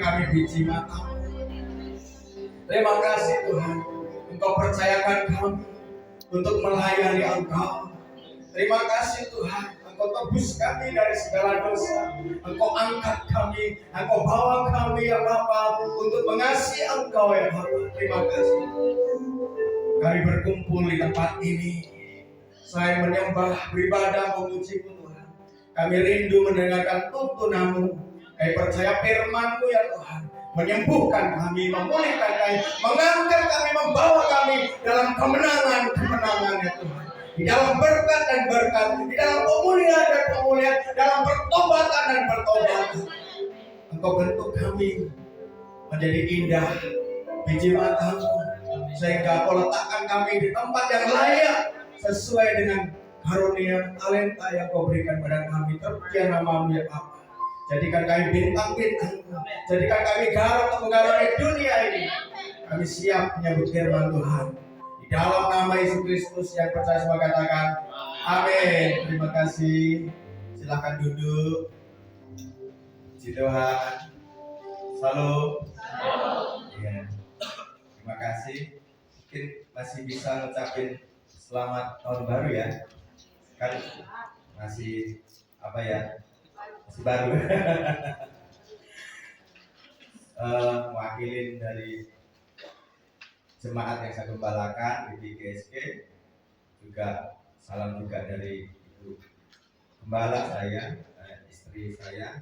kami biji mata. Terima kasih Tuhan, Engkau percayakan kami untuk melayani Engkau. Terima kasih Tuhan, Engkau tebus kami dari segala dosa. Engkau angkat kami, Engkau bawa kami ya Bapa untuk mengasihi Engkau ya Bapa. Terima kasih. Kami berkumpul di tempat ini. Saya menyembah, beribadah, memuji-Mu Tuhan. Kami rindu mendengarkan tuntunan-Mu. Kami percaya firman-Mu ya Tuhan, menyembuhkan kami, memulihkan kami, mengangkat kami, membawa kami dalam kemenangan ya Tuhan. Di dalam berkat dan berkat, di dalam pemulihan dan pemulihan, dalam pertobatan dan pertobatan. Engkau bentuk kami menjadi indah biji mata-Mu, sehingga Kau letakkan kami di tempat yang layak sesuai dengan karunia talenta yang Kau berikan pada kami. Terpujilah nama-Mu ya Bapa. Jadikan kami bintang-bintang, jadikan kami garam untuk menggarai dunia ini. Kami siap menyambut firman Tuhan. Di dalam nama Yesus Kristus yang percaya semua katakan amin. Terima kasih. Silakan duduk. Puji Tuhan. Salam. Ya. Terima kasih. Mungkin masih bisa ngucapin selamat tahun baru ya. Kan masih apa ya? Masih baru. Mewakilin dari jemaat yang saya gembalakan di GSK, juga salam juga dari Ibu Gembala saya, istri saya.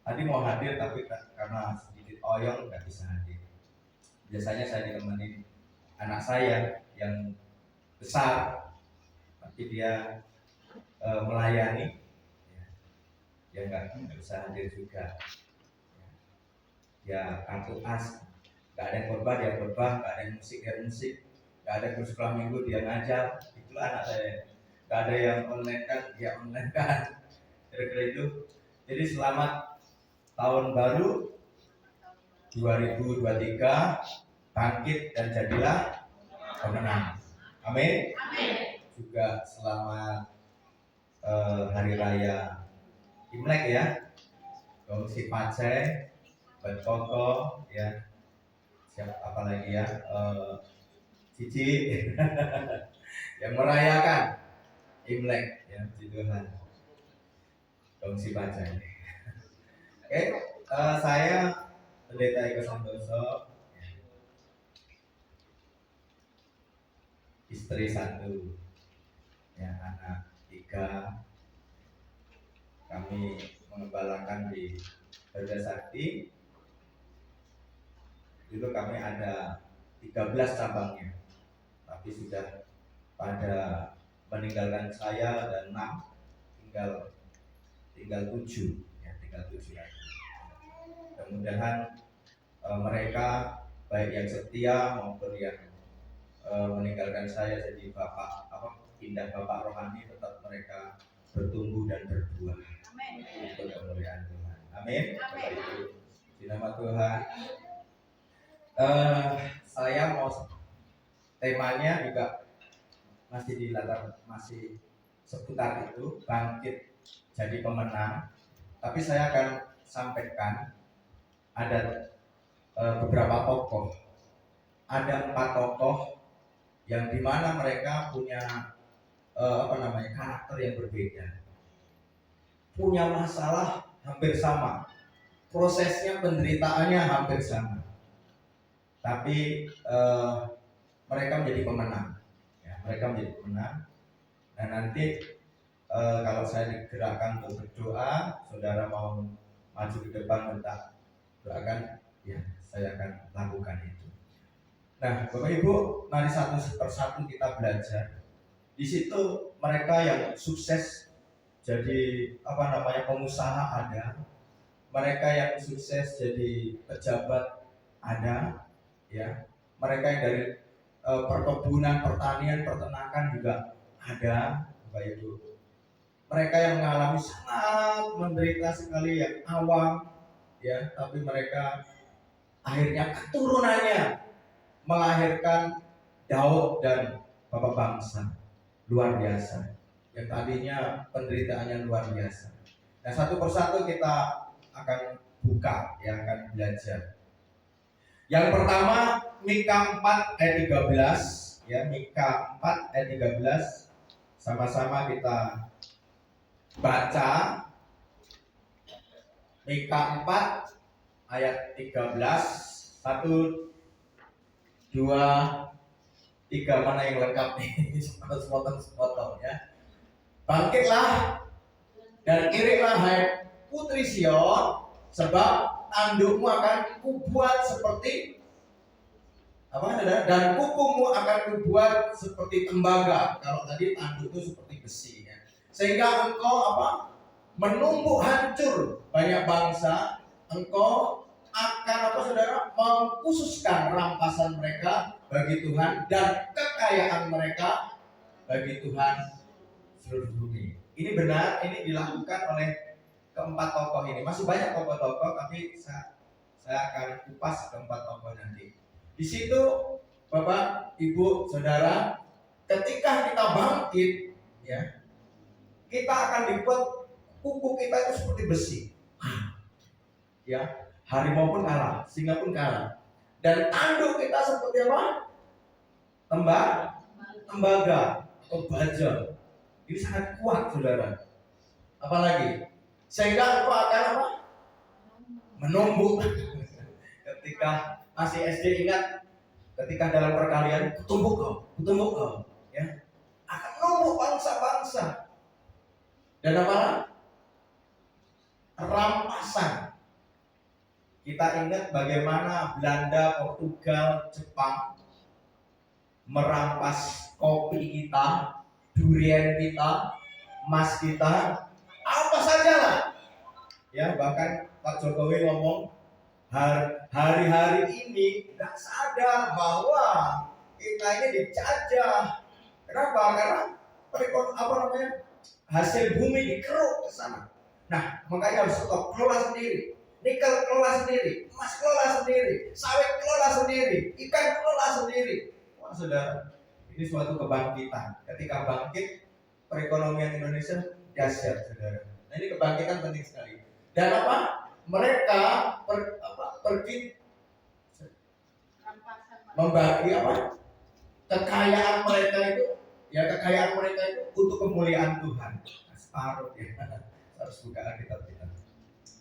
Tadi mau hadir tapi karena sedikit oyong nggak bisa hadir. Biasanya saya ditemenin anak saya yang besar, tapi dia melayani, ya nggak bisa hadir juga. Ya kartu as, nggak ada yang khotbah dia khotbah, nggak ada yang musik dia musik, nggak ada kursus sekolah minggu dia ngajar. Itulah anak saya. Nggak ada yang online kan dia online kan. Kira-kira itu. Jadi selamat tahun baru 2023, bangkit dan jadilah pemenang. Amin. Juga selamat hari raya Imlek ya. Gongsi Paceng, Berkoko ya. Siapa apa lagi ya? Cici yang merayakan Imlek ya, puji Tuhan. Gongsi Paceng. Oke, saya Pendeta Eko Santoso, istri 1, ya, anak 3. Kami mengembalakan di Garuda Sakti. Dulu kami ada 13 cabangnya, tapi sudah pada meninggalkan saya dan 6, tinggal 7 ya, tinggal 7 lagi. Mudah-mudahan mereka baik yang setia maupun yang meninggalkan saya jadi pindah bapak rohani, tetap mereka bertumbuh dan berbuah untuk kemuliaan Tuhan. Amin. Di nama Tuhan. Saya mau temanya juga masih seputar itu, bangkit jadi pemenang. Tapi saya akan sampaikan ada beberapa tokoh. Ada 4 tokoh yang dimana mereka punya karakter yang berbeda, punya masalah hampir sama, prosesnya penderitaannya hampir sama, tapi mereka menjadi pemenang ya, dan nanti kalau saya digerakkan untuk berdoa, saudara mau maju ke depan minta doakan ya, saya akan lakukan itu. Nah Bapak Ibu, mari satu persatu kita belajar. Di situ mereka yang sukses jadi pengusaha ada, mereka yang sukses jadi pejabat ada, ya, mereka yang dari perkebunan, pertanian, peternakan juga ada, Bapak Ibu. Mereka yang mengalami sangat menderita sekali, yang awam, ya, tapi mereka akhirnya keturunannya melahirkan Daud dan Bapak bangsa luar biasa, yang tadinya penderitaannya luar biasa. Nah satu persatu kita akan buka, yang akan belajar. Yang pertama Mika 4 ayat 13 ya, Mika 4 ayat 13. Sama-sama kita baca. Mika 4 ayat 13. 1 2 3, mana yang lengkap nih? Sepotong ya. Bangkitlah dan iringlah hai putri Sion, sebab tandukmu akan kubuat seperti apa, saudara? Dan kukumu akan kubuat seperti tembaga. Kalau tadi tanduk itu seperti besi ya. Sehingga engkau apa? Menumbuk hancur banyak bangsa. Engkau akan apa, saudara? Mengkhususkan rampasan mereka bagi Tuhan dan kekayaan mereka bagi Tuhan seluruh bumi. Ini benar, ini dilakukan oleh keempat tokoh ini. Masih banyak tokoh-tokoh, tapi saya akan kupas keempat tokoh nanti. Di situ, Bapak, Ibu, Saudara, ketika kita bangkit, ya, kita akan dibuat kuku kita itu seperti besi. Ya, harimau pun kalah, singa pun kalah. Dan tanduk kita seperti apa? Tembaga atau baja. Ini sangat kuat, Saudara. Apalagi sehingga engkau akan apa? Menumbuk. Ketika masih SD, ingat ketika dalam perkalian kutumbuk kau, ya, akan menumbuk bangsa-bangsa. Dan apa? Rampasan. Kita ingat bagaimana Belanda, Portugal, Jepang merampas kopi kita, durian kita, emas kita, apa saja lah. Ya, bahkan Pak Jokowi ngomong hari-hari ini nggak sadar bahwa kita ini dijajah. Kenapa? Karena hasil bumi dikeruk ke sana. Nah, makanya harus stop, kelola sendiri. Nikel kelola sendiri, emas kelola sendiri, sawit kelola sendiri, ikan kelola sendiri. Wah, saudara, ini suatu kebangkitan. Ketika bangkit, perekonomian Indonesia dahsyat, saudara. Nah, ini kebangkitan penting sekali. Dan apa? Mereka pergi membagi apa? Kekayaan mereka itu, ya, kekayaan mereka itu untuk kemuliaan Tuhan. Separuh ya. Harus buka Alkitab kita.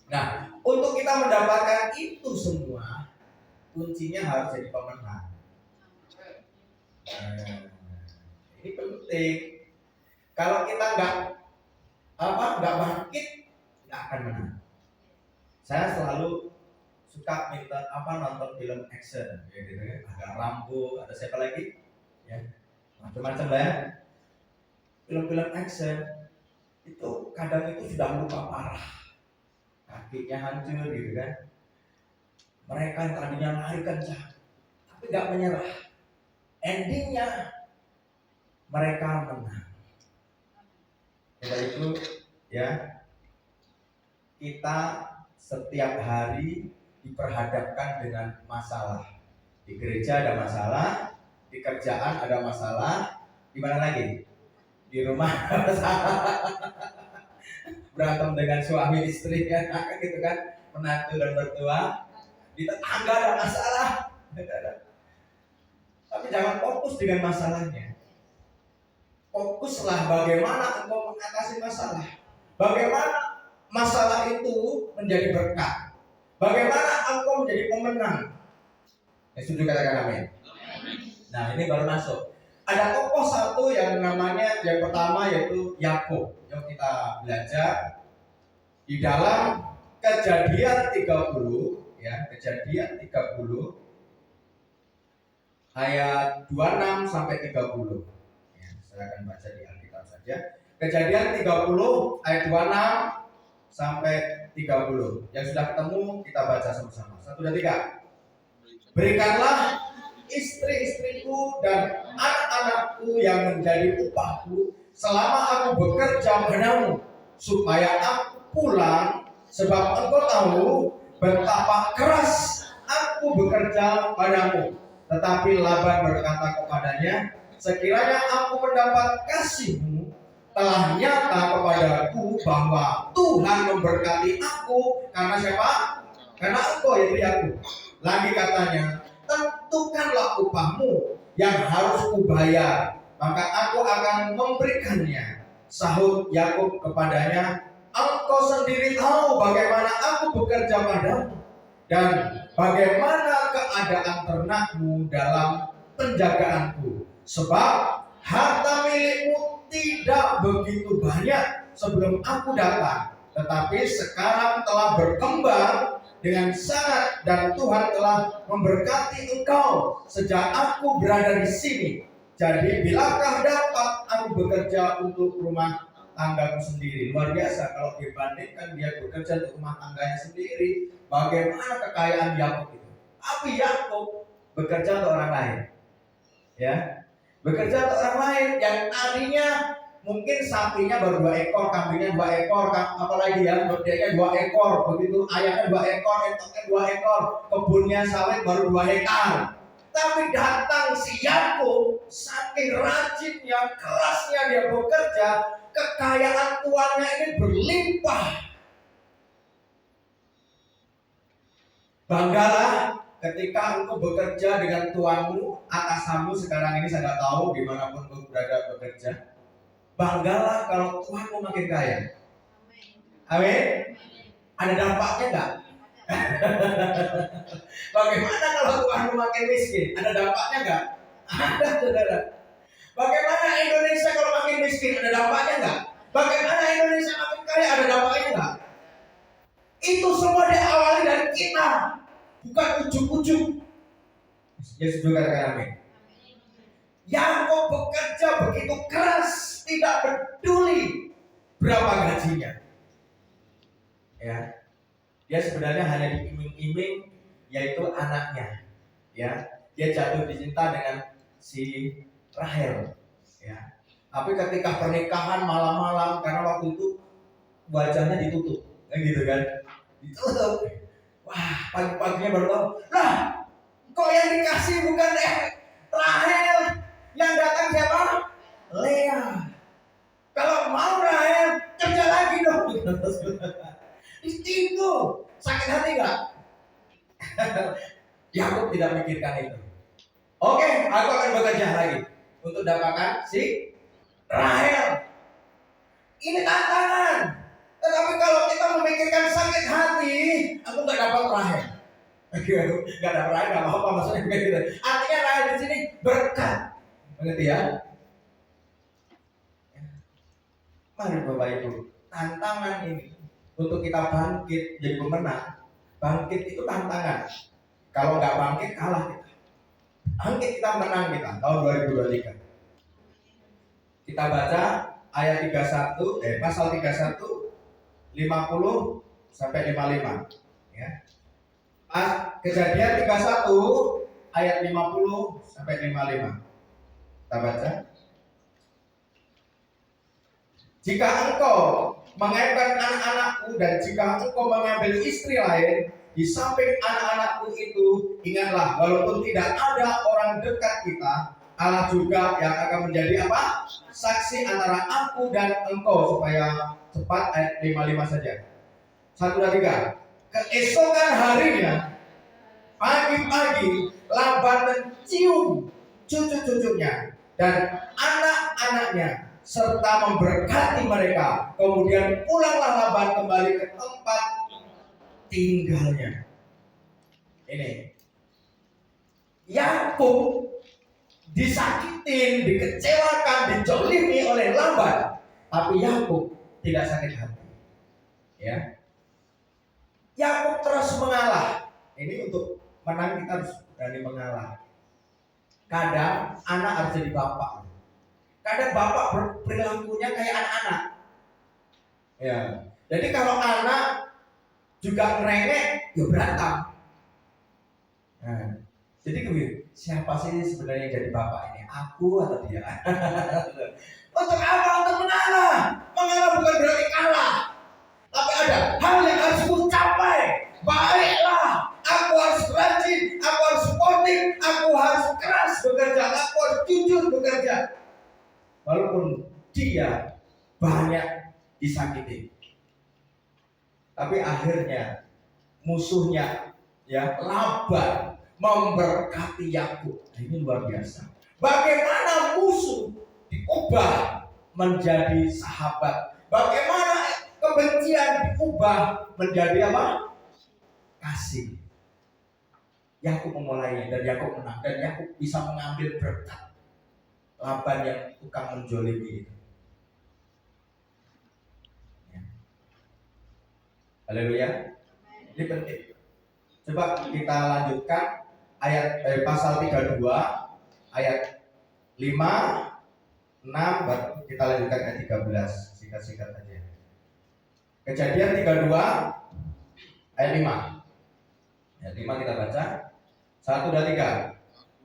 Nah, untuk kita mendapatkan itu semua, kuncinya harus jadi pemenang. Ini penting. Kalau kita nggak bangkit, nggak akan menang. Saya selalu suka nonton film action, ya, gitu ya. Ada Rambo, ada siapa lagi, ya, macam-macam lah ya. Film-film action itu kadang itu sudah luka parah, kakinya hancur gitu kan. Mereka yang tadinya lari kencang, tapi nggak menyerah. Endingnya mereka menang. Karena itu ya, kita setiap hari diperhadapkan dengan masalah. Di gereja ada masalah, di kerjaan ada masalah, di mana lagi? Di rumah ada masalah. Berantem dengan suami istri ya, gitu kan, menantu dan mertua. Di tetangga ada masalah. Tapi jangan fokus dengan masalahnya. Fokuslah bagaimana engkau mengatasi masalah. Bagaimana masalah itu menjadi berkat. Bagaimana engkau menjadi pemenang. Setuju, katakan amin. Nah, ini baru masuk. Ada tokoh satu yang namanya, yang pertama yaitu Yakub. Yuk kita belajar di dalam Kejadian 30 ya, Kejadian 30 ayat 26 sampai 30. Ya, saya akan baca di Alkitab saja. Kejadian 30 ayat 26 sampai 30. Yang sudah ketemu kita baca sama-sama. 1, 2, 3. Berikanlah istri-istriku dan anak-anakku yang menjadi upahku selama aku bekerja padamu, supaya aku pulang, sebab engkau tahu betapa keras aku bekerja padamu. Tetapi Laban berkata kepadanya, sekiranya aku mendapat kasihmu, telah nyata kepadaku bahwa Tuhan memberkati aku karena siapa? karena engkau yaitu Yakub. Lagi katanya, tentukanlah upahmu yang harus kubayar, maka aku akan memberikannya. Sahut Yakub kepadanya, engkau sendiri tahu bagaimana aku bekerja padamu dan bagaimana keadaan ternakmu dalam penjagaanku. Sebab harta milikmu tidak begitu banyak sebelum aku datang, tetapi sekarang telah berkembang dengan sangat dan Tuhan telah memberkati engkau sejak aku berada di sini. Jadi bilakah dapat aku bekerja untuk rumah tanggaku sendiri? Luar biasa kalau dibandingkan dia bekerja untuk rumah tangganya sendiri, bagaimana kekayaan Yakub itu. Tapi Yakub bekerja untuk orang lain, ya, bekerja untuk orang lain yang tadinya mungkin sapinya baru 2 ekor, kambingnya 2 ekor, apalagi ya, bedanya 2 ekor, begitu ayamnya 2 ekor, entoknya 2 ekor, kebunnya sawit baru 2 hektar. Tapi datang si Yakub, saking rajinnya, kerasnya dia bekerja, kekayaan tuannya ini berlimpah. Banggalah ketika engkau bekerja dengan tuanmu, atasanmu sekarang ini saya nggak tahu dimanapun engkau berada bekerja. Banggalah kalau Tuhanmu makin kaya. Amin. Ada dampaknya nggak? Bagaimana kalau Tuhanmu makin miskin? Ada dampaknya nggak? Ada, saudara. Bagaimana Indonesia kalau makin miskin? Ada dampaknya nggak? Bagaimana Indonesia makin kaya? Ada dampaknya nggak? Itu semua diawali dari kita, bukan ujung-ujung. Yesus juga katakan amin. Yakub bekerja begitu keras, tidak peduli berapa gajinya. Ya, dia sebenarnya hanya diiming-iming, yaitu anaknya. Ya, dia jatuh cinta dengan si Rahel. Ya, tapi ketika pernikahan malam-malam, karena waktu itu wajahnya ditutup, gitu kan? Ditutup. Wah, pagi-paginya baru tahu. Lah, kok yang dikasih bukan Rahel? Yang datang siapa? Lea. Kalau mau Rahel, kerja lagi dong. Itu sakit hati nggak? Yakub tidak memikirkan itu. Oke, aku akan bekerja lagi untuk dapatkan si Rahel. Ini tantangan. Tetapi kalau kita memikirkan sakit hati, aku nggak dapat Rahel. Nggak dapat Rahel, nggak apa-apa maksudnya gitu. Artinya Rahel di sini berkat. Mengerti ya? Mari Bapak Ibu, tantangan ini untuk kita bangkit jadi pemenang. Bangkit itu tantangan. Kalau nggak bangkit kalah kita. Bangkit kita menang kita tahun 2023. Kita baca ayat 31, pasal 31, 50 sampai 55. Ya. Kejadian 31 ayat 50 sampai 55. Kita baca. Jika engkau mengepet anak-anakku dan jika engkau mengambil istri lain di samping anak-anakku itu, ingatlah bahwalaupun tidak ada orang dekat kita, Allah juga yang akan menjadi apa? Saksi antara aku dan engkau. Supaya cepat ayat 55 saja. 1, 2, 3. Keesokan harinya, pagi-pagi Laban mencium cucu-cucunya dan anak-anaknya serta memberkati mereka. Kemudian pulanglah Laban kembali ke tempat tinggalnya. Ini Yakub disakitin, dikecewakan, dijolimi oleh Laban, tapi Yakub tidak sakit hati. Ya, Yakub terus mengalah. Ini untuk menang kita harus berani mengalah. Kadang anak harus jadi bapak. Kadang bapak perilakunya kayak anak-anak. Ya, jadi kalau anak juga ngerengek, ya berantem. Nah, jadi siapa sih sebenarnya yang jadi bapak ini? Aku atau dia? Untuk apa? Untuk mengalah. Mengalah bukan berarti kalah. Tapi ada hal yang harus ku capai. Baiklah, aku harus rajin, aku harus sportif, aku harus keras bekerja, aku harus jujur bekerja. Walaupun dia banyak disakiti, tapi akhirnya musuhnya, ya, Laban memberkati Yakub. Ini luar biasa. Bagaimana musuh diubah menjadi sahabat? Bagaimana kebencian diubah menjadi apa? Kasih. Yakub memulainya dan Yakub menang dan Yakub bisa mengambil berkat Laban yang tukang menjolimi itu. Ya. Haleluya. Ini penting. Coba kita lanjutkan ayat pasal 32 ayat 5, 6, baru kita lanjutkan ayat 13. Singkat-singkat aja. Kejadian 32 ayat 5. Ayat 5 kita baca. 1, 2, 3.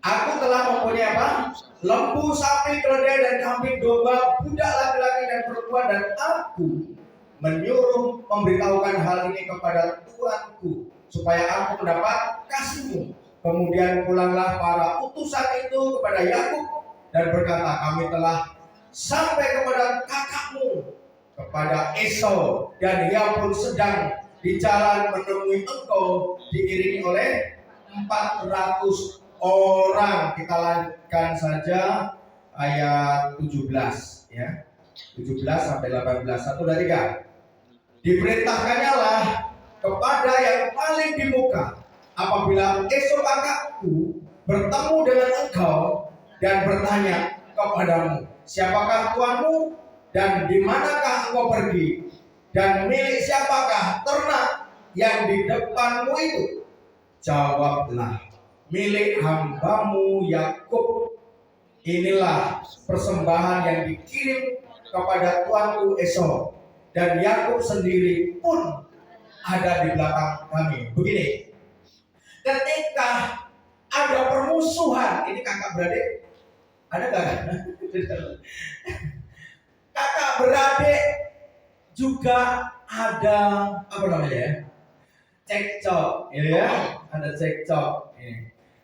Aku telah mempunyai apa? Lembu, sapi, keledai, dan kambing, domba, budak laki-laki dan perempuan, dan aku menyuruh memberitahukan hal ini kepada Tuanku supaya aku mendapat kasihmu. Kemudian pulanglah para utusan itu kepada Yakub dan berkata, kami telah sampai kepada kakakmu, kepada Esau, dan ia pun sedang di jalan menemui engkau diiringi oleh 400 orang. Kita lanjutkan saja ayat 17 ya. 17 sampai 18. 1, 2, 3. Diperintahkannya lah kepada yang paling di muka apabila Esau kakakku bertemu dengan engkau dan bertanya kepadamu, siapakah tuanmu dan di manakah engkau pergi dan milik siapakah ternak yang di depanmu itu? Jawablah, milik hambamu Yakub. Inilah persembahan yang dikirim kepada tuanku Esau, dan Yakub sendiri pun ada di belakang kami. Begini, ketika ada permusuhan, ini kakak beradik, ada nggak? Kakak beradik juga ada apa namanya ya? Cekcok, ya, ada cekcok.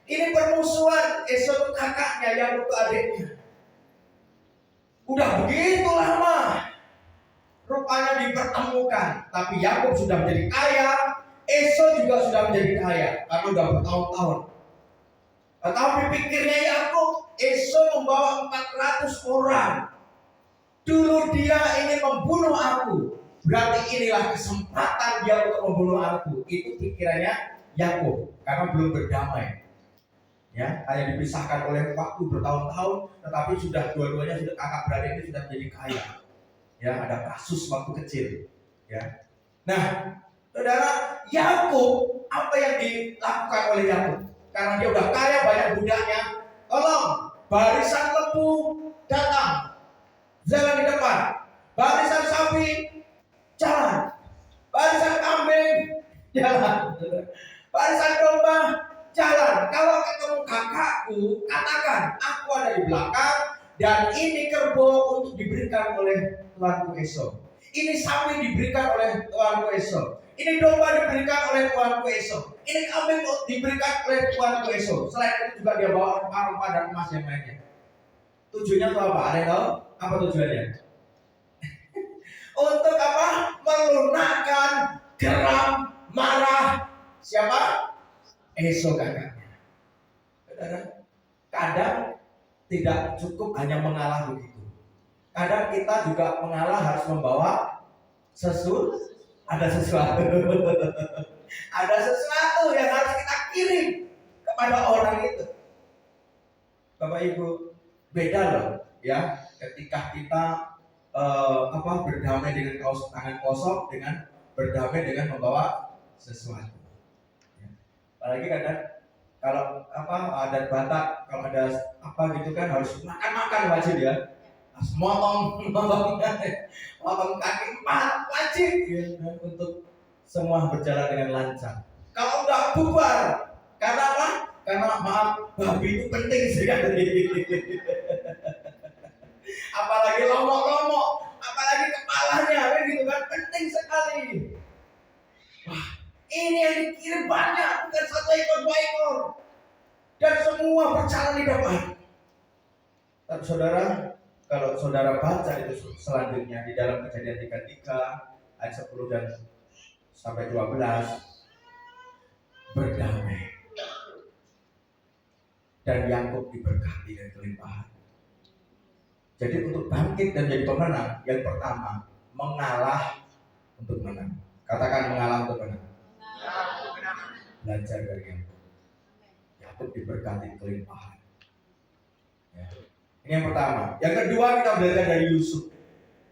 Ini permusuhan Esau kakaknya, Yakub itu adiknya. Udah begitu lama, rupanya dipertemukan. Tapi Yakub sudah menjadi kaya, Esau juga sudah menjadi kaya karena udah bertahun-tahun. Tetapi pikirnya Yakub, Esau membawa 400 orang. Dulu dia ingin membunuh aku, berarti inilah kesempatan dia untuk membunuh aku. Itu pikirannya Yakub karena belum berdamai. Ya, hanya dipisahkan oleh waktu bertahun-tahun, tetapi sudah dua-duanya sudah kakak beradik ini sudah menjadi kaya. Ya, ada kasus waktu kecil. Ya. Nah, saudara, Yakub, apa yang dilakukan oleh Yakub? Karena dia udah kaya, banyak budaknya. Tolong, barisan lembu datang, jalan di depan. Barisan sapi jalan. Barisan kambing jalan. Barisan domba jalan. Kalau ketemu kakakku, katakan aku ada di belakang dan ini kerbau untuk diberikan oleh tuanku Esau. Ini sapi diberikan oleh tuanku Esau. Ini domba diberikan oleh tuanku Esau. Ini kambing diberikan oleh tuanku Esau. Selain itu juga dia bawa rempah-rempah dan emas yang lainnya. Tujuannya itu apa? Ada yang tahu? Apa tujuannya? Untuk apa? Melunakkan geram marah siapa? Esau kakaknya. Saudara, kadang tidak cukup hanya mengalah begitu. Kadang kita juga mengalah harus membawa ada sesuatu. Ada sesuatu yang harus kita kirim kepada orang itu. Bapak Ibu, beda loh ya ketika kita berdamai dengan tangan kosong dengan berdamai dengan membawa sesuatu. Apalagi kadang kalau adat Batak, kalau ada apa gitu kan harus makan wajib ya. Harus motong kaki 4 wajib ya, untuk semua berjalan dengan lancar. Kalau udah bubar, karena apa? Karena maaf, babi itu penting sekali. Apalagi lomok-lomok, apalagi kepalanya, kan gitu kan, penting sekali. Wah, ini yang dikirim banyak, bukan 1 ekor, 2 ekor. Dan semua berjalan di depan. Tapi saudara, kalau saudara baca itu selanjutnya di dalam Kejadian 33 ayat 10 dan sampai 12, berdamai. Dan Yakub diberkati dan kelimpahan. Jadi untuk bangkit dan jadi pemenang, yang pertama mengalah untuk menang. Katakan mengalah untuk menang. Belajar dari Yakub. Yakub diberkati kelimpahan. Ya. Ini yang pertama. Yang kedua kita belajar dari Yusuf.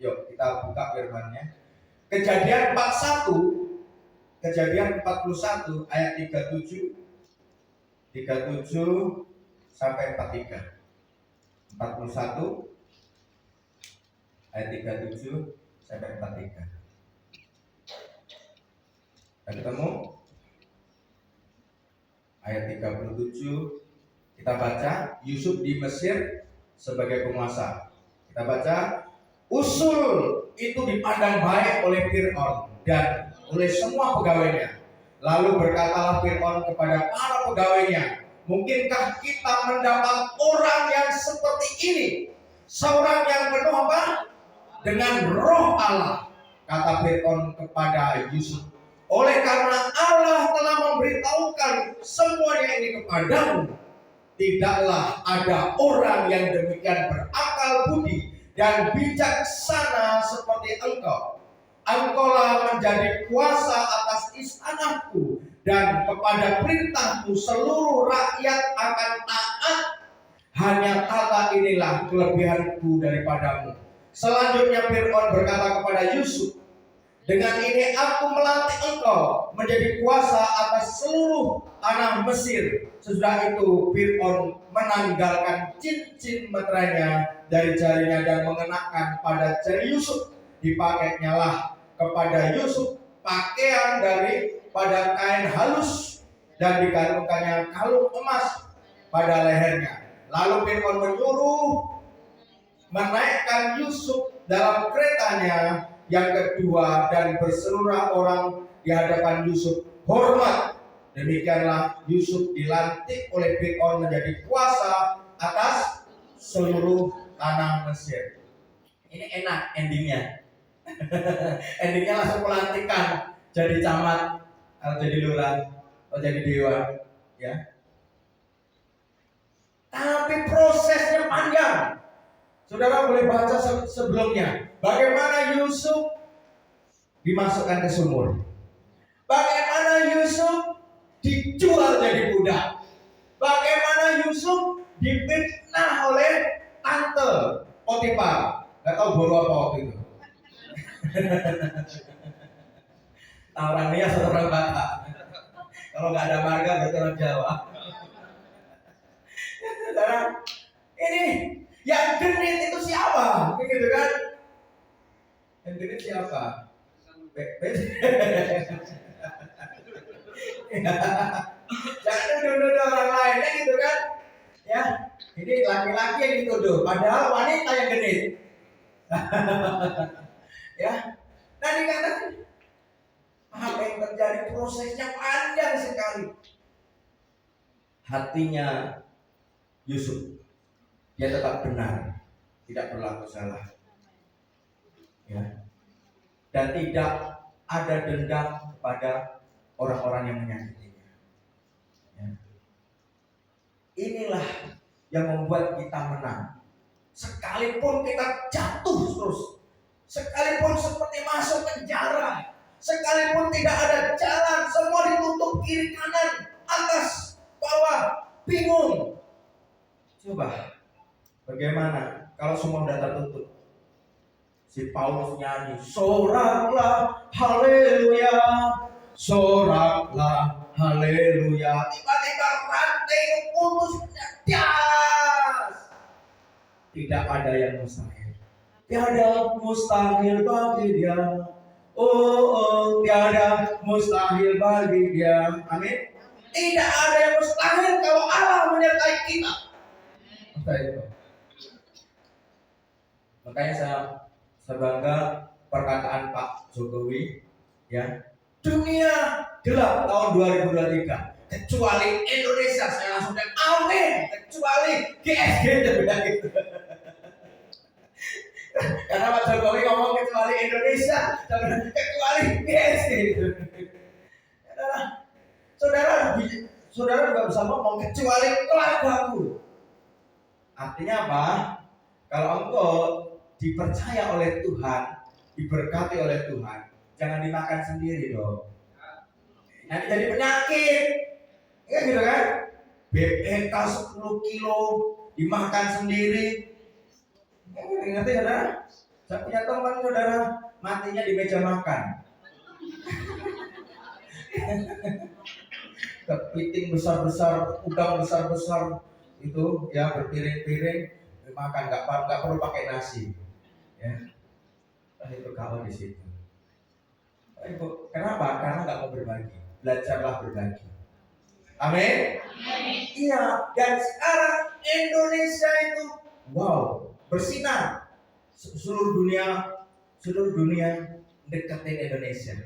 Yuk kita buka firman-Nya. Kejadian 41 ayat 37 sampai 43. 41 ayat 37 sampai 43. Kita ketemu? Ayat 37 kita baca, Yusuf di Mesir sebagai penguasa. Kita baca, usul itu dipandang baik oleh Fir'aun dan oleh semua pegawainya. Lalu berkatalah Fir'aun kepada para pegawainya, mungkinkah kita mendapat orang yang seperti ini? Seorang yang penuh apa? Dengan roh Allah. Kata Fir'aun kepada Yusuf, oleh karena Allah telah memberitahukan semuanya ini kepadamu, tidaklah ada orang yang demikian berakal budi dan bijaksana seperti engkau. Engkaulah menjadi kuasa atas istanaku, dan kepada perintahmu seluruh rakyat akan taat. Hanya tata inilah kelebihanku daripadamu. Selanjutnya Fir'aun berkata kepada Yusuf, dengan ini aku melantik engkau menjadi kuasa atas seluruh tanah Mesir. Sesudah itu Fir'aun menanggalkan cincin meterainya dari jarinya dan mengenakan pada jari Yusuf. Dipakainya lah kepada Yusuf pakaian daripada kain halus dan digantungkannya kalung emas pada lehernya. Lalu Fir'aun menyuruh menaikkan Yusuf dalam keretanya yang kedua dan berseluruh orang di hadapan Yusuf hormat. Demikianlah Yusuf dilantik oleh Fir'aun menjadi kuasa atas seluruh tanah Mesir. Ini enak endingnya. Endingnya langsung pelantikan jadi camat atau jadi lurah atau jadi dewan, ya. Tapi prosesnya panjang. Saudara boleh baca sebelumnya. Bagaimana Yusuf dimasukkan ke sumur. Bagaimana Yusuf dijual jadi budak. Bagaimana Yusuf difitnah oleh tante Potifar. Gak tahu boru apa waktu itu. Orang Nias atau orang Batak. Kalau gak ada marga berarti orang Jawa. Saudara, ini yang genit itu siapa? Gitu kan? Yang genit siapa? Jangan nuduh orang lain, ya gitu kan? Ya, ini laki-laki yang dituduh, padahal wanita yang genit. Ya, nah dikatakan apa yang terjadi, prosesnya panjang sekali. Hatinya Yusuf, dia tetap benar, tidak berlaku salah, ya, dan tidak ada dendam kepada orang-orang yang menyakitinya. Ya. Inilah yang membuat kita menang. Sekalipun kita jatuh terus, sekalipun seperti masuk penjara, sekalipun tidak ada jalan, semua ditutup kiri kanan, atas, bawah, bingung. Coba, bagaimana kalau semua sudah tertutup? Si Paulus nyanyi, soraklah haleluya, soraklah haleluya. Tiba-tiba rantai putus, das. Tidak ada yang mustahil. Tiada mustahil bagi dia. Oh, tiada mustahil bagi dia. Amin. Tidak ada yang mustahil kalau Allah menyertai kita. Makanya saya bangga perkataan Pak Jokowi, ya, dunia gelap tahun 2023 kecuali Indonesia. Saya langsung bilang amin, kecuali GSG gitu. Karena Pak Jokowi ngomong kecuali Indonesia, kecuali GSG gitu. Saudara juga bisa ngomong kecuali keluargaku. Artinya apa? Kalau engkau dipercaya oleh Tuhan, diberkati oleh Tuhan, jangan dimakan sendiri dong. Nanti jadi penyakit. Iya gitu kan? BPK 10 kilo dimakan sendiri. Ngerti saudara? Saya punya teman saudara, matinya di meja makan. Kepiting besar-besar, udang besar-besar itu ya berpiring-piring makan, nggak perlu pakai nasi. Ya, itu kalau di situ. Kenapa? Karena nggak mau berbagi. Belajarlah berbagi. Amin. Iya. Dan sekarang Indonesia itu wow bersinar. Seluruh dunia deketin Indonesia.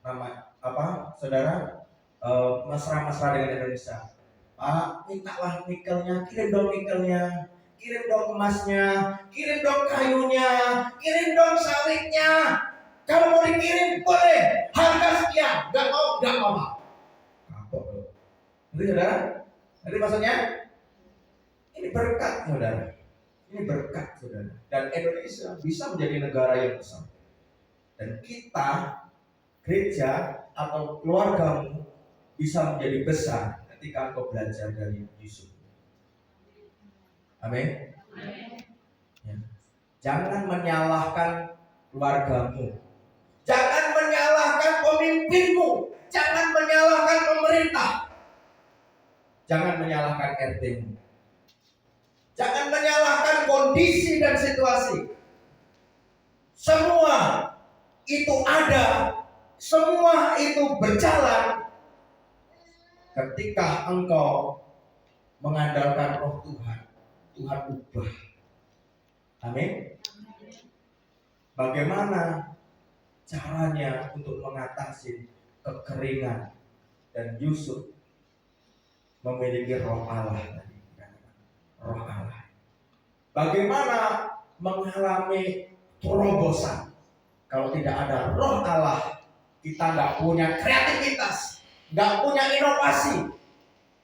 Nama apa, saudara? Mesra-mesra dengan Indonesia. Mintalah nikelnya, kirim dong nikelnya, kirim dong emasnya, kirim dong kayunya, kirim dong sawitnya. Kalau mau dikirim boleh, harga sekian, nggak mau. Kapok loh. Itu saudara, jadi maksudnya ini berkat saudara, ini berkat saudara. Dan Indonesia bisa menjadi negara yang besar. Dan kita gereja atau keluargamu bisa menjadi besar ketika engkau belajar dari Yusuf. Amin. Ya. Jangan menyalahkan keluargamu. Jangan menyalahkan pemimpinmu. Jangan menyalahkan pemerintah. Jangan menyalahkan RT-mu. Jangan menyalahkan kondisi dan situasi. Semua itu ada. Semua itu berjalan ketika engkau mengandalkan roh Tuhan. Tuhan ubah. Amin. Bagaimana caranya untuk mengatasi kekeringan? Dan Yusuf memiliki roh Allah tadi. Roh Allah. Bagaimana mengalami terobosan? Kalau tidak ada roh Allah, kita nggak punya kreativitas, nggak punya inovasi.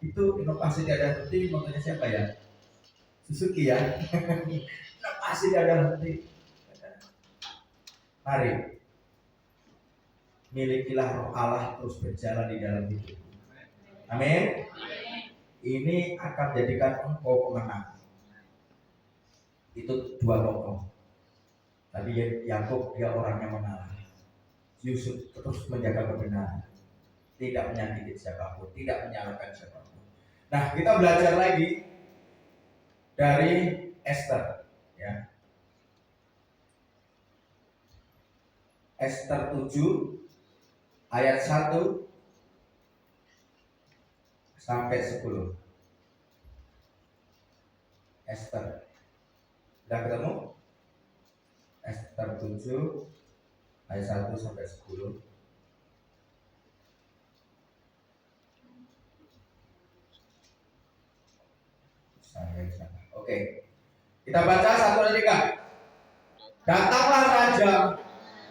Itu inovasi tiada henti, makanya siapa ya? Suzuki ya. Inovasi tiada henti. Mari milikilah roh Allah terus berjalan di dalam hidup. Amin. Ini akan jadikan engkau pemenang. Itu dua tokoh. Tadi Yakub dia orangnya mengalah. Yusuf terus menjaga kebenaran, tidak menyakiti siapapun, tidak menyalahkan siapapun. Nah, kita belajar lagi dari Esther, ya. Esther 7 ayat 1 sampai 10. Esther. Sudah ketemu? Esther 7 ayat 1 sampai 10. Oke. Kita baca 1-3. Datanglah raja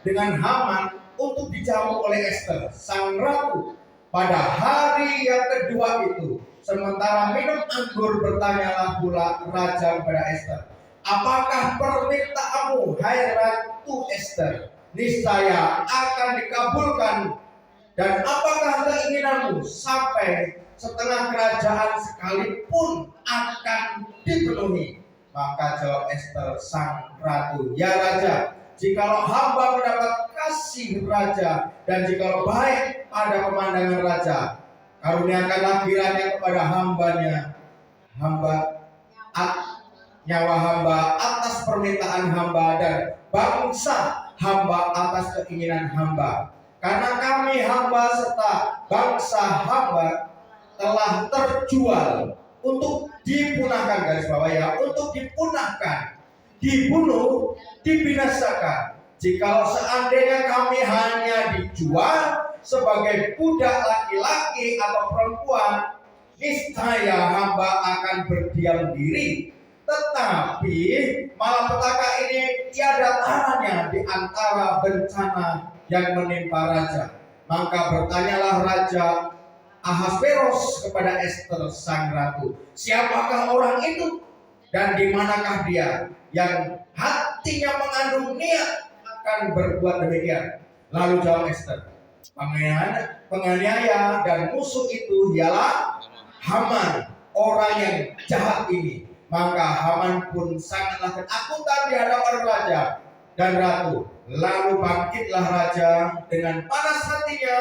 dengan Haman untuk dijamu oleh Esther, sang ratu, pada hari yang kedua itu. Sementara minum anggur, bertanyalah pula raja kepada Esther, apakah permintaanmu, hai Ratu Esther? Niscaya akan dikabulkan. Dan apakah keinginanmu? Sampai setengah kerajaan sekalipun akan dipenuhi. Maka jawab Esther sang ratu, ya raja, jikalau hamba mendapat kasih raja, dan jikalau baik pada pemandangan raja, karuniakanlah kiranya kepada nyawa hamba atas permintaan hamba, dan bangsa hamba atas keinginan hamba. Karena kami hamba serta bangsa hamba telah terjual untuk dipunahkan, garis bawah ya, untuk dipunahkan, dibunuh, dibinasakan. Jikalau seandainya kami hanya dijual sebagai budak laki-laki atau perempuan, niscaya hamba akan berdiam diri. Tetapi malapetaka ini tiada taranya di antara bencana yang menimpa raja. Maka bertanyalah raja Ahasveros kepada Ester sang ratu, siapakah orang itu dan di manakah dia yang hatinya mengandung niat akan berbuat demikian? Lalu jawab Ester, penganiaya dan musuh itu ialah Haman, orang yang jahat ini. Maka Haman pun sangatlah ketakutan di hadapan raja dan ratu. Lalu bangkitlah raja dengan panas hatinya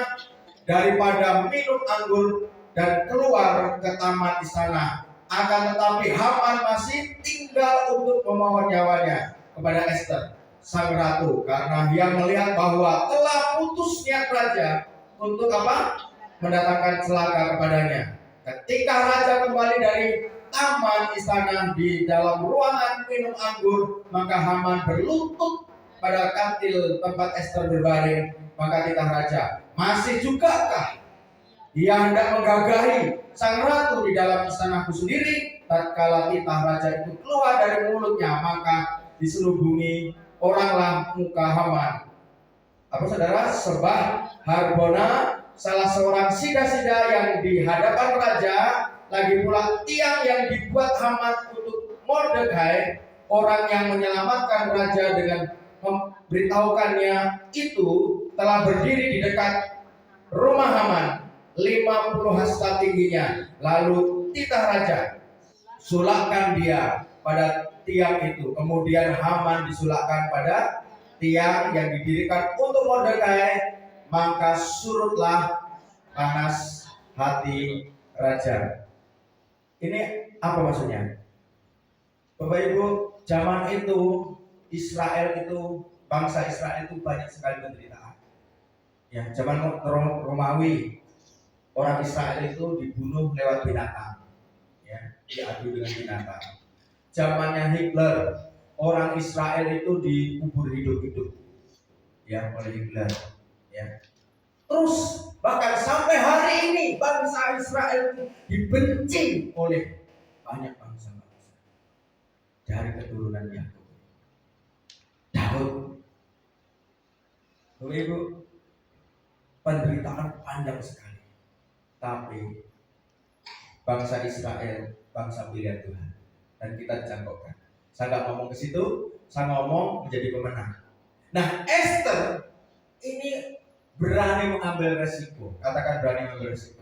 daripada minum anggur dan keluar ke taman istana. Akan tetapi Haman masih tinggal untuk memohon nyawanya kepada Ester sang ratu, karena dia melihat bahwa telah putus niat raja untuk apa? Mendatangkan celaka kepadanya. Ketika raja kembali dari taman istana di dalam ruangan minum anggur, maka Haman berlutut pada kantil tempat Ester berbaring. Maka titah raja, masih jugakah dia hendak menggagahi sang ratu di dalam istanaku sendiri? Tatkala titah raja itu keluar dari mulutnya, maka diselubungi oranglah muka Haman. Apa saudara? Sebab Harbona, salah seorang sida-sida yang di hadapan raja, lagi pula tiang yang dibuat Haman untuk Mordekai, orang yang menyelamatkan raja dengan memberitahukannya itu, telah berdiri di dekat rumah Haman 50 hasta tingginya. Lalu titah raja, sulakkan dia pada tiang itu. Kemudian Haman disulakkan pada tiang yang didirikan untuk Mordekai. Maka surutlah panas hati raja. Ini apa maksudnya? Bapak Ibu, zaman itu Israel itu, bangsa Israel itu banyak sekali penderitaan. Ya, zaman Romawi, orang Israel itu dibunuh lewat binatang. Ya, diadu dengan binatang. Zamannya Hitler, orang Israel itu dikubur hidup-hidup. Ya, oleh Hitler. Ya. Terus bahkan sampai hari ini bangsa Israel itu dibenci oleh banyak bangsa-bangsa dari keturunan Yakub. Daud, Ibu, penderitaan panjang sekali. Tapi bangsa Israel, bangsa pilihan Tuhan, dan kita dijangkaukan. Saya nggak ngomong ke situ, saya ngomong menjadi pemenang. Nah, Esther ini berani mengambil resiko. Katakan berani mengambil resiko.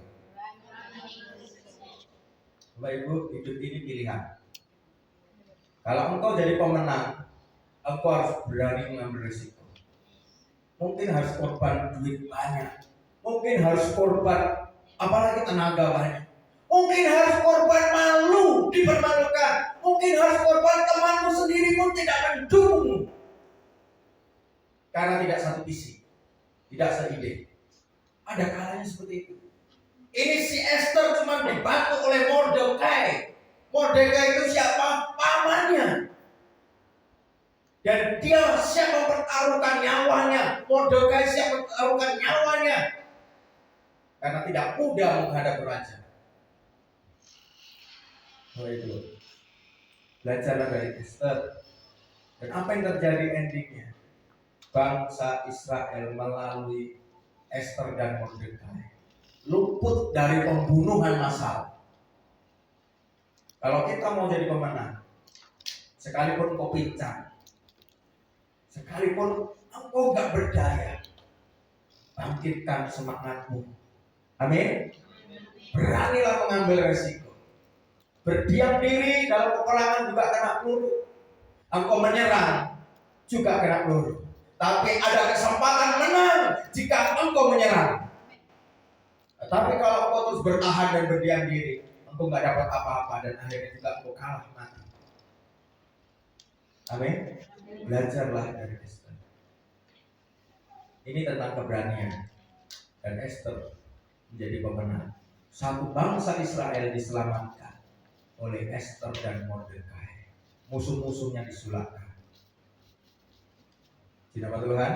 Bapak Ibu, hidup ini pilihan. Kalau engkau jadi pemenang, engkau harus berani mengambil resiko. Mungkin harus korban duit banyak, mungkin harus korban apalagi tenaga banyak, mungkin harus korban malu, dipermalukan, mungkin harus korban temanmu sendiri pun tidak mendukung karena tidak satu visi, tidak seide. Ada kalanya seperti itu. Ini si Esther cuma dibantu oleh Mordekai. Mordekai itu siapa? Pamannya. Dan dia siap mempertaruhkan nyawanya. Mordekai siap mempertaruhkan nyawanya. Karena tidak mudah menghadap raja. Oh itu. Belajarlah dari Esther. Dan apa yang terjadi endingnya? Bangsa Israel melalui Esther dan Mordekai luput dari pembunuhan massal. Kalau kita mau jadi pemenang, sekalipun kau pincang, sekalipun engkau gak berdaya, bangkitkan semangatmu. Amin. Beranilah mengambil resiko. Berdiam diri dalam peperangan juga kena peluru. Engkau menyerang juga kena peluru. Tapi ada kesempatan menang jika engkau menyerang. Tapi kalau engkau terus bertahan dan berdiam diri, engkau nggak dapat apa-apa dan akhirnya juga engkau kalah mati. Amin. Belajarlah dari Esther. Ini tentang keberanian, dan Esther menjadi pemenang. Satu bangsa Israel diselamatkan oleh Esther dan Mordekai. Musuh-musuhnya disulakkan. Tidak Tuhan.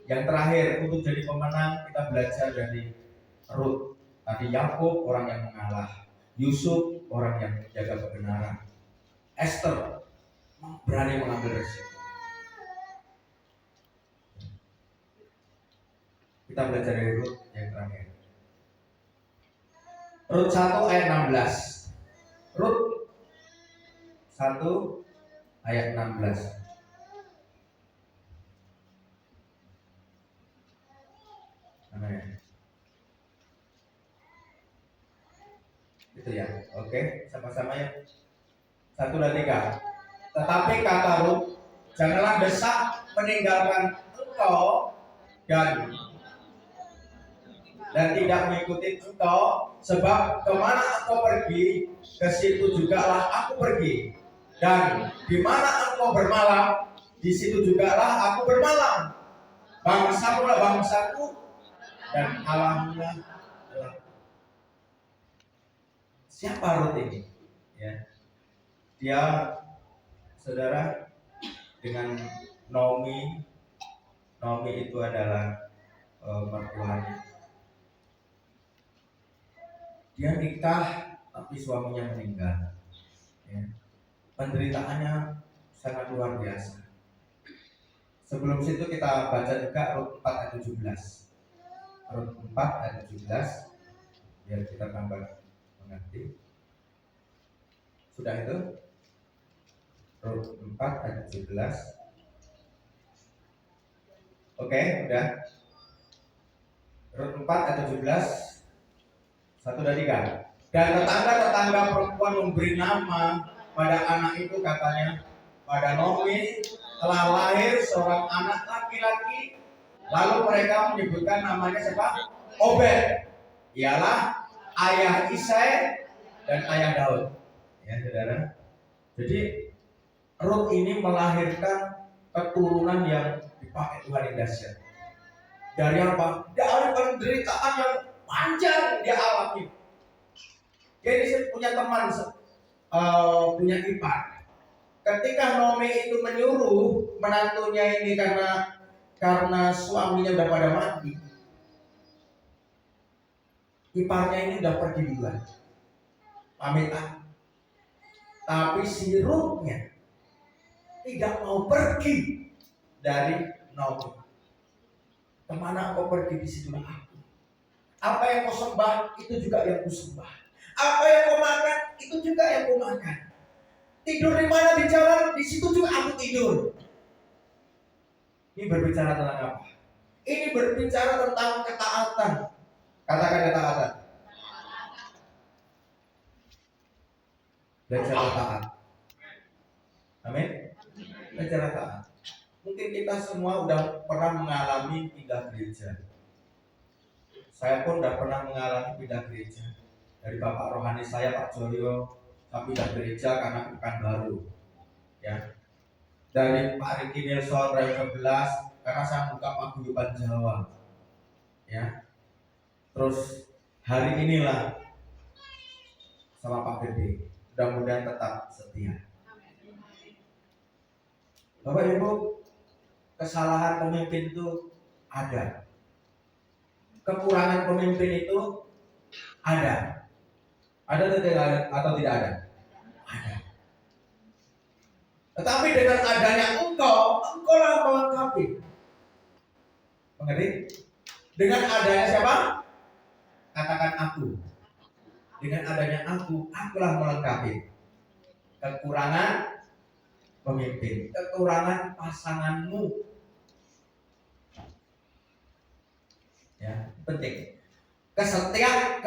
Yang terakhir, untuk jadi pemenang kita belajar dari Ruth. Tadi Yakub orang yang mengalah, Yusuf orang yang menjaga kebenaran, Esther berani mengambil resiko. Kita belajar dari Ruth yang terakhir. Rut 1 ayat 16. Rut 1 ayat 16. Mana ya? Itu ya. Oke, sama-sama ya. 1 dan 3. Tetapi kata Rut, janganlah desak meninggalkan engkau dan tidak mengikuti engkau, sebab kemana engkau pergi, ke situ jugalah aku pergi, dan di mana engkau bermalam, di situ jugalah aku bermalam. Bangsamu lah bangsaku, dan Allahmu lah Allah. Siapa Rut ini? Ya. Dia, saudara, dengan Naomi itu adalah mertuanya. Dia nikah tapi suaminya meninggal. Ya. Penderitaannya sangat luar biasa. Sebelum situ kita baca juga Rut 4 ayat 17. Rut 4 ayat 17 biar kita tambah mengerti. Sudah itu? Rut 4 ayat 17. Oke, udah. Rut 4 ayat 17. 1 dan 3. Dan tetangga-tetangga perempuan memberi nama pada anak itu, katanya, pada Naomi telah lahir seorang anak laki-laki. Lalu mereka menyebutkan namanya siapa? Obed. Ialah ayah Isai dan ayah Daud. Ya, saudara. Jadi Rut ini melahirkan keturunan yang dipakai Tuhan yang dahsyat. Dari apa? Dari penderitaan yang panjang dia alami. Jadi saya punya teman, punya ipar. Ketika Naomi itu menyuruh menantunya ini karena suaminya udah pada mati, iparnya ini udah pergi duluan, pamitan. Tapi si Rutnya tidak mau pergi dari Naomi. Kemana kau pergi, di situ aku. Apa yang kau sembah, itu juga yang ku sembah. Apa yang kau makan, itu juga yang ku makan. Tidur di mana di jalan, di situ juga aku tidur. Ini berbicara tentang apa? Ini berbicara tentang ketaatan. Katakan ketaatan. Belajar taat. Amin. Belajar taat. Mungkin kita semua udah pernah mengalami pindah gereja. Saya pun udah pernah mengalami pindah gereja. Dari Bapak rohani saya, Pak Joyo, kami pindah gereja karena Pekanbaru. Ya. Dari Pak Riki Nilson, Rayon 11, karena saya buka paguyuban Jawa. Ya. Terus hari inilah sama Pak Gede. Mudah-mudahan tetap setia. Bapak Ibu, kesalahan pemimpin itu ada. Kekurangan pemimpin itu ada. Ada atau tidak ada? Ada. Tetapi dengan adanya engkau lah melengkapi. Mengerti? Dengan adanya siapa? Katakan aku. Dengan adanya akulah melengkapi kekurangan pemimpin, kekurangan pasanganmu. Ya, penting. Kesetiaan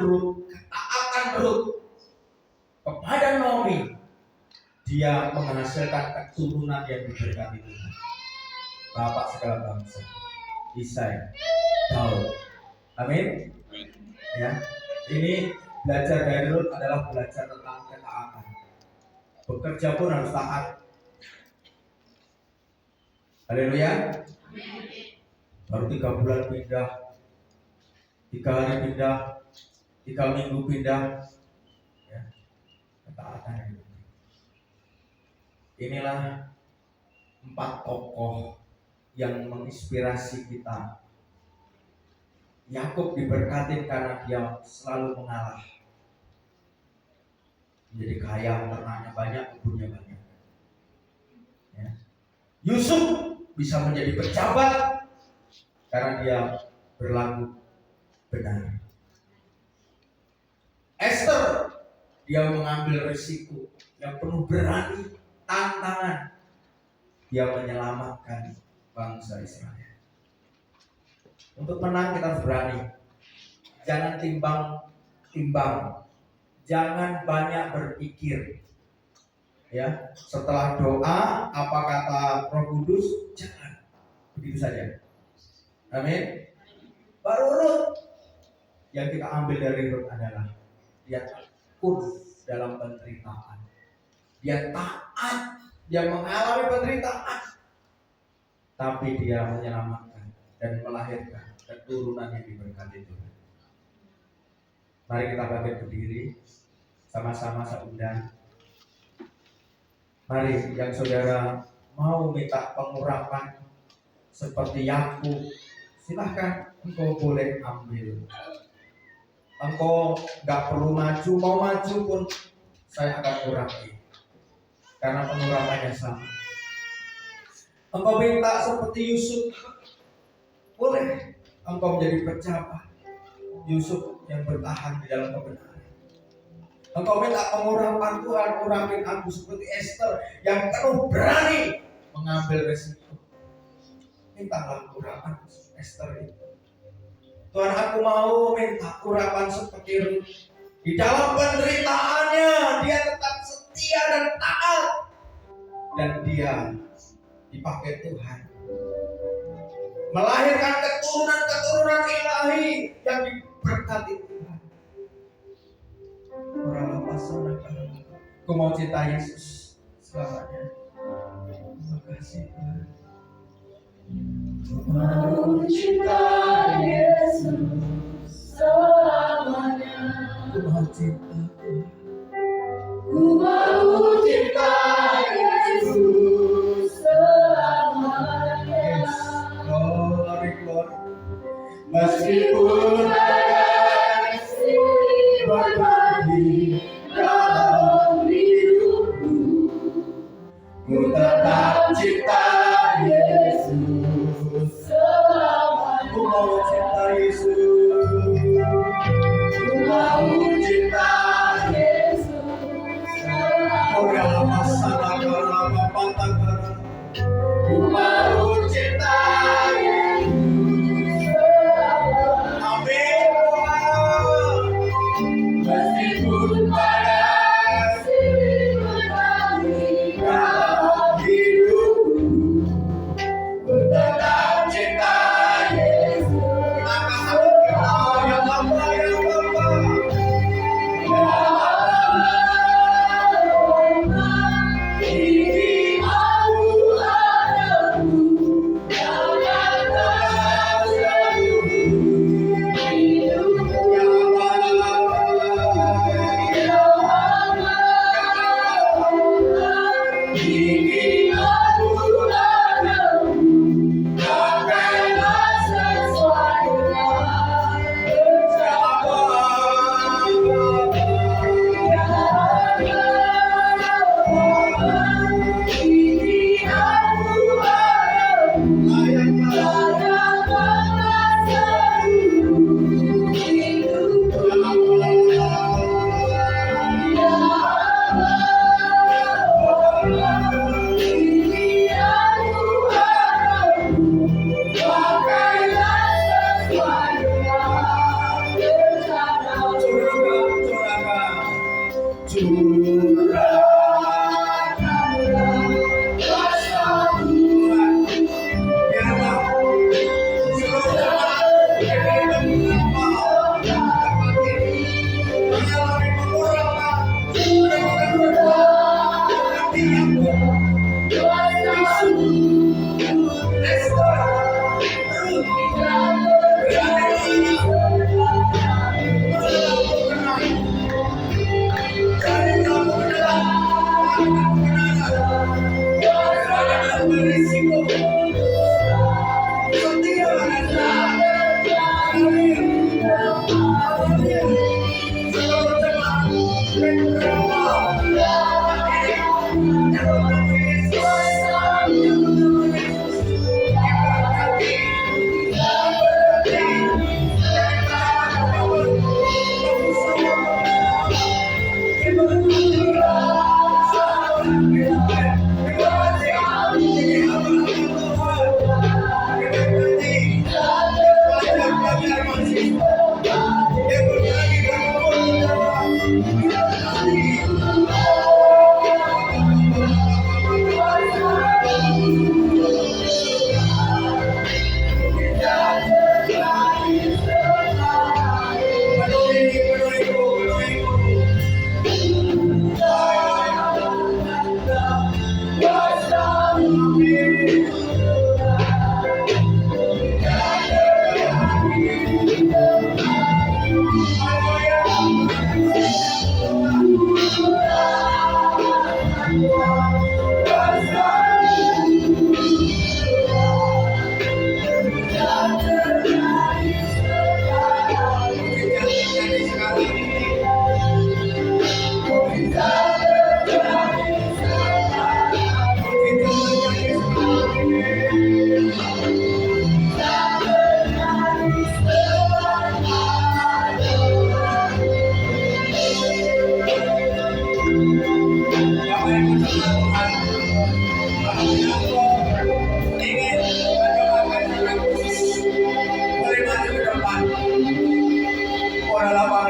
Rut, ketaatan Rut kepada Naomi, dia menghasilkan keturunan yang diberkati Tuhan. Bapak segala bangsa, Isai, Daud. Amin. Ya, ini belajar dari Rut adalah belajar tentang ketaatan. Bekerja pun harus taat. Haleluya. Baru 3 bulan pindah, 3 hari pindah, 3 minggu pindah, ya, ketaatan itu. Inilah 4 tokoh yang menginspirasi kita. Yakub diberkati karena dia selalu mengalah, menjadi kaya, ternaknya banyak, kebunnya banyak. Ya. Yusuf bisa menjadi pejabat karena dia berlaku benar. Dia mengambil risiko yang penuh berani, tantangan. Dia menyelamatkan bangsa Israel. Untuk menang kita harus berani. Jangan timbang-timbang. Jangan banyak berpikir. Ya, setelah doa apa kata Roh Kudus? Jangan. Begitu saja. Amin. Baru Rut. Yang kita ambil dari Rut adalah dia takut dalam penderitaan. Dia taat, dia mengalami penderitaan, tapi dia menyelamatkan dan melahirkan keturunan yang diberkati Tuhan. Mari kita bangkit berdiri, sama-sama saya undang. Mari yang saudara mau minta pengurapan seperti Yakub, silahkan engkau boleh ambil. Engkau gak perlu maju, mau maju pun saya akan kurangi, karena pengurapannya sama. Engkau minta seperti Yusuf, boleh engkau menjadi pejabat Yusuf yang bertahan di dalam kebenaran. Engkau minta pengurapan Tuhan, urapin aku seperti Esther yang terus berani mengambil resiko. Mintalah urapan Esther itu. Tuhan, aku mau minta urapan seperti Ruth. Di dalam penderitaannya dia tetap setia dan taat, dan dia dipakai Tuhan melahirkan keturunan ilahi yang diberkati Tuhan. Orang pasona, aku mau cinta Yesus selamanya. Terima kasih Tuhan. Mau cinta Yesus selamanya. Aku mau cinta Tuhan. Ku mau cinta Yesus selamanya. Yes. Glory. Meskipun badai silih berganti dalam hidupku, ku tetap cinta Yesus selamanya. Aku mau cinta Yesus. Ku mau cinta Yesus selamanya. Ku mau cinta Yesus selamanya. Amin. Meskipun badai silih berganti dalam hidupku, ku tetap cinta Yesus. Ini aku padamu, jangan tersenyum hidupku. Ini aku padamu, janganlah sesuai dengan ini aku padamu, janganlah seluruh hidupku. Ini aku padamu, pakailah sesuai dengan rencanamu. Curahkanlah kuasa Tuhan,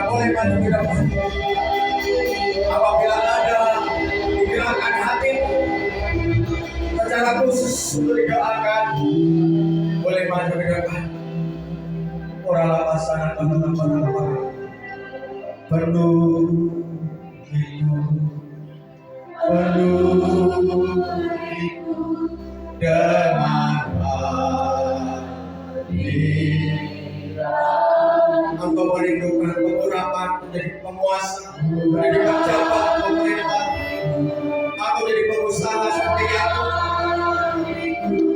Boleh maju ke depan. Apabila ada digerakkan hatimu secara khusus untuk didoakan, boleh maju ke depan. Orang lapasan penuh hidup, penuh hidup dengan Engkau merindukan pengurapan menjadi penguasa, menjadi pejabat pemerintah, atau menjadi pengusaha seperti aku,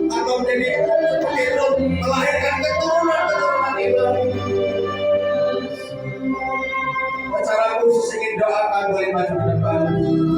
atau menjadi seperti Rum, melahirkan keturunan ilahi. Secara khusus ingin doakan boleh maju ke depan.